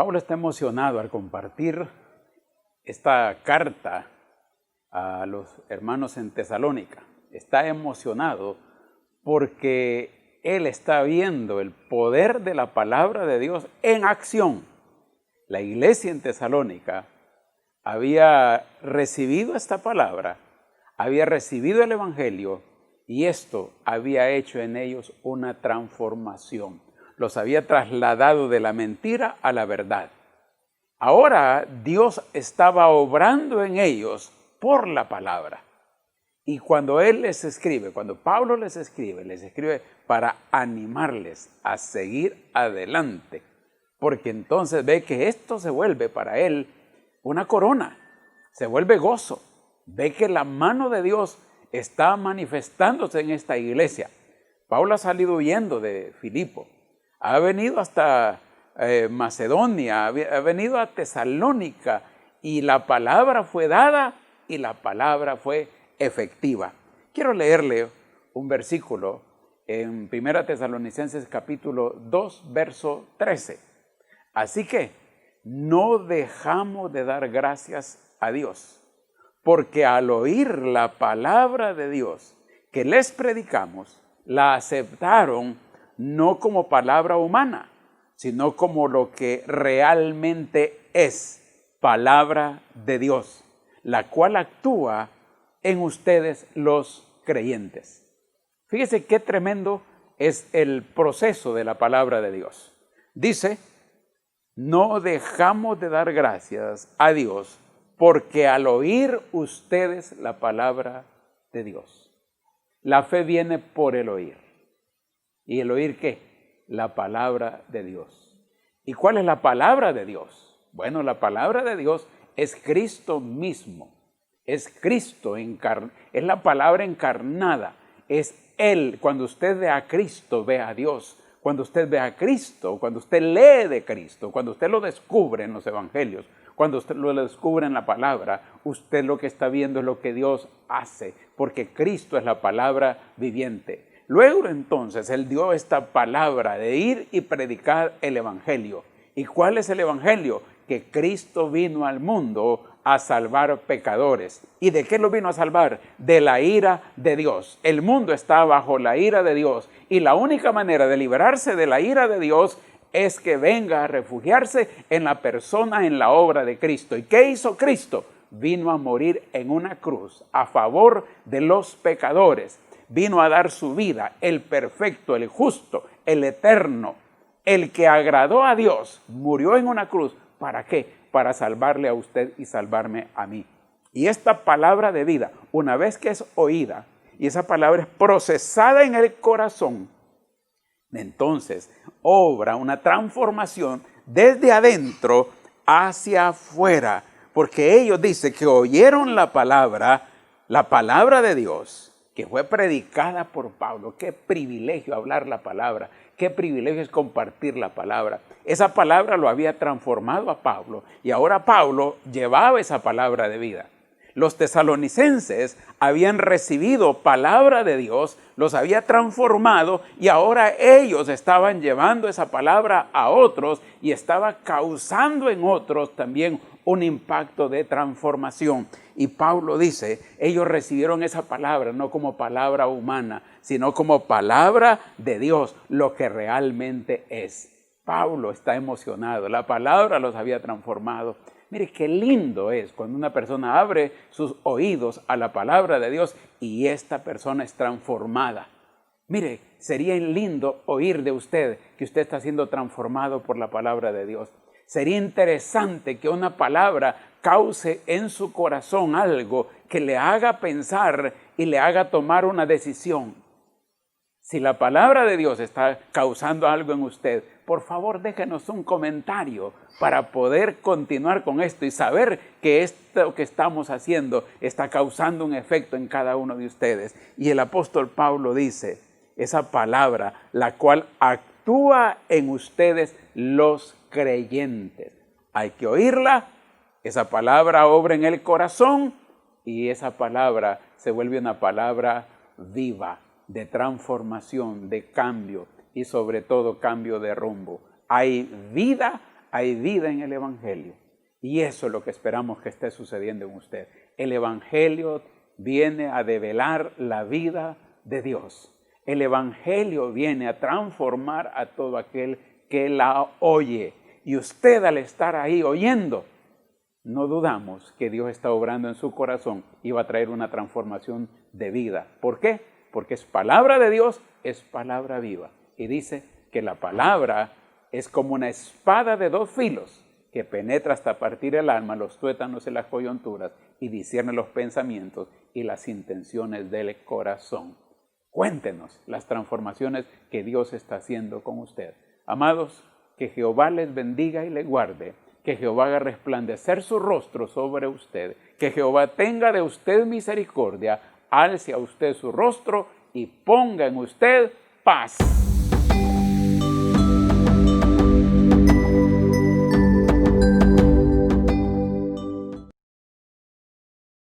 Pablo está emocionado al compartir esta carta a los hermanos en Tesalónica. Está emocionado porque él está viendo el poder de la palabra de Dios en acción. La iglesia en Tesalónica había recibido esta palabra, había recibido el evangelio y esto había hecho en ellos una transformación. Los había trasladado de la mentira a la verdad. Ahora Dios estaba obrando en ellos por la palabra. Y cuando Él les escribe, cuando Pablo les escribe para animarles a seguir adelante. Porque entonces ve que esto se vuelve para Él una corona, se vuelve gozo. Ve que la mano de Dios está manifestándose en esta iglesia. Pablo ha salido huyendo de Filipo, ha venido hasta Macedonia, ha venido a Tesalónica y la palabra fue dada y la palabra fue efectiva. Quiero leerle un versículo en 1 Tesalonicenses capítulo 2, verso 13. Así que no dejamos de dar gracias a Dios, porque al oír la palabra de Dios que les predicamos, la aceptaron no como palabra humana, sino como lo que realmente es palabra de Dios, la cual actúa en ustedes los creyentes. Fíjese qué tremendo es el proceso de la palabra de Dios. Dice, no dejamos de dar gracias a Dios porque al oír ustedes la palabra de Dios. La fe viene por el oír. ¿Y el oír qué? La palabra de Dios. ¿Y cuál es la palabra de Dios? Bueno, la palabra de Dios es Cristo mismo. Es Cristo encarnado. Es la palabra encarnada. Es Él. Cuando usted ve a Cristo, ve a Dios. Cuando usted ve a Cristo, cuando usted lee de Cristo, cuando usted lo descubre en los evangelios, cuando usted lo descubre en la palabra, usted lo que está viendo es lo que Dios hace, porque Cristo es la palabra viviente. Luego entonces Él dio esta palabra de ir y predicar el evangelio. ¿Y cuál es el evangelio? Que Cristo vino al mundo a salvar pecadores. ¿Y de qué lo vino a salvar? De la ira de Dios. El mundo está bajo la ira de Dios y la única manera de liberarse de la ira de Dios es que venga a refugiarse en la persona, en la obra de Cristo. ¿Y qué hizo Cristo? Vino a morir en una cruz a favor de los pecadores. Vino a dar su vida, el perfecto, el justo, el eterno, el que agradó a Dios, murió en una cruz. ¿Para qué? Para salvarle a usted y salvarme a mí. Y esta palabra de vida, una vez que es oída y esa palabra es procesada en el corazón, entonces obra una transformación desde adentro hacia afuera, porque ellos dicen que oyeron la palabra de Dios, que fue predicada por Pablo. Qué privilegio hablar la palabra, qué privilegio es compartir la palabra. Esa palabra lo había transformado a Pablo y ahora Pablo llevaba esa palabra de vida. Los tesalonicenses habían recibido palabra de Dios, los había transformado y ahora ellos estaban llevando esa palabra a otros y estaba causando en otros también un impacto de transformación. Y Pablo dice, ellos recibieron esa palabra no como palabra humana, sino como palabra de Dios, lo que realmente es. Pablo está emocionado, la palabra los había transformado. Mire qué lindo es cuando una persona abre sus oídos a la palabra de Dios y esta persona es transformada. Mire, sería lindo oír de usted que usted está siendo transformado por la palabra de Dios. Sería interesante que una palabra cause en su corazón algo que le haga pensar y le haga tomar una decisión. Si la palabra de Dios está causando algo en usted, por favor déjenos un comentario para poder continuar con esto y saber que esto que estamos haciendo está causando un efecto en cada uno de ustedes. Y el apóstol Pablo dice, esa palabra, la cual actúa en ustedes los creyentes. Hay que oírla, esa palabra obra en el corazón y esa palabra se vuelve una palabra viva, de transformación, de cambio y sobre todo cambio de rumbo. Hay vida, hay vida en el Evangelio. Y eso es lo que esperamos que esté sucediendo en usted. El Evangelio viene a develar la vida de Dios. El Evangelio viene a transformar a todo aquel que la oye. Y usted, al estar ahí oyendo, no dudamos que Dios está obrando en su corazón y va a traer una transformación de vida. ¿Por qué? Porque es palabra de Dios, es palabra viva. Y dice que la palabra es como una espada de dos filos que penetra hasta partir el alma, los tuétanos y las coyunturas, y discierne los pensamientos y las intenciones del corazón. Cuéntenos las transformaciones que Dios está haciendo con usted. Amados, que Jehová les bendiga y les guarde, que Jehová haga resplandecer su rostro sobre usted, que Jehová tenga de usted misericordia, alce a usted su rostro y ponga en usted paz.